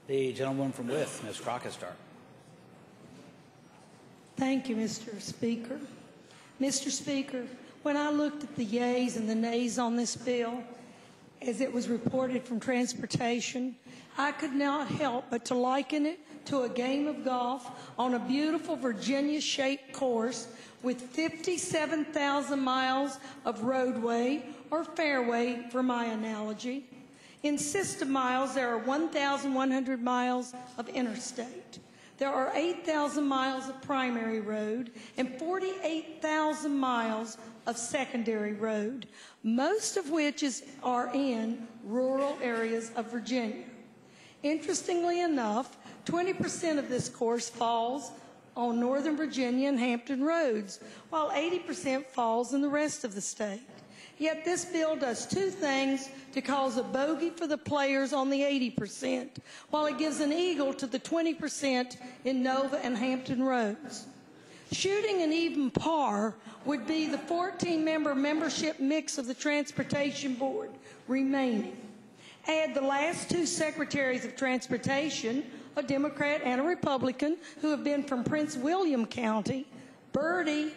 The gentleman from Wythe, Ms. Crockerstar. Thank you, Mr. Speaker. Mr. Speaker, when I looked at the yeas and the nays on this bill, as it was reported from transportation, I could not help but to liken it to a game of golf on a beautiful Virginia-shaped course with 57,000 miles of roadway, or fairway for my analogy. In system miles, there are 1,100 miles of interstate. There are 8,000 miles of primary road and 48,000 miles of secondary road, most of which are in rural areas of Virginia. Interestingly enough, 20% of this course falls on Northern Virginia and Hampton roads, while 80% falls in the rest of the state. Yet this bill does two things to cause a bogey for the players on the 80%, while it gives an eagle to the 20% in Nova and Hampton roads. Shooting an even par would be the 14-member membership mix of the Transportation Board remaining. Add the last two secretaries of transportation, a Democrat and a Republican, who have been from Prince William County, Birdie,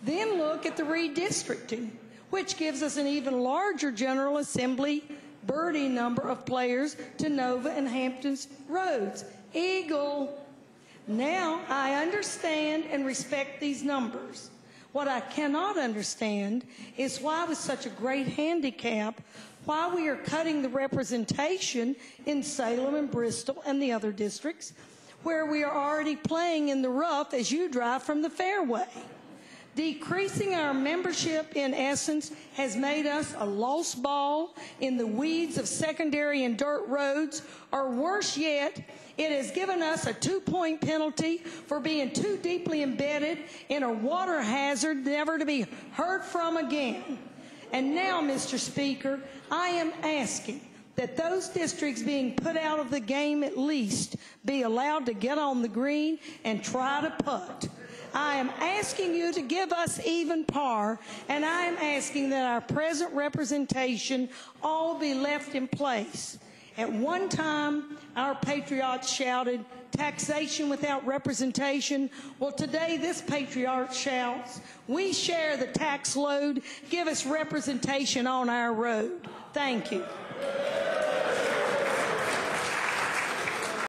then look at the redistricting, which gives us an even larger General Assembly Birdie number of players to Nova and Hampton's roads. Eagle. Now, I understand and respect these numbers. What I cannot understand is why, with such a great handicap, why we are cutting the representation in Salem and Bristol and the other districts, where we are already playing in the rough as you drive from the fairway. Decreasing our membership, in essence, has made us a lost ball in the weeds of secondary and dirt roads, or worse yet, it has given us a 2-point penalty for being too deeply embedded in a water hazard never to be heard from again. And now, Mr. Speaker, I am asking that those districts being put out of the game at least be allowed to get on the green and try to putt. I am asking you to give us even par, and I am asking that our present representation all be left in place. At one time, our patriots shouted, "Taxation without representation." Well, today this patriot shouts, "We share the tax load. Give us representation on our road." Thank you.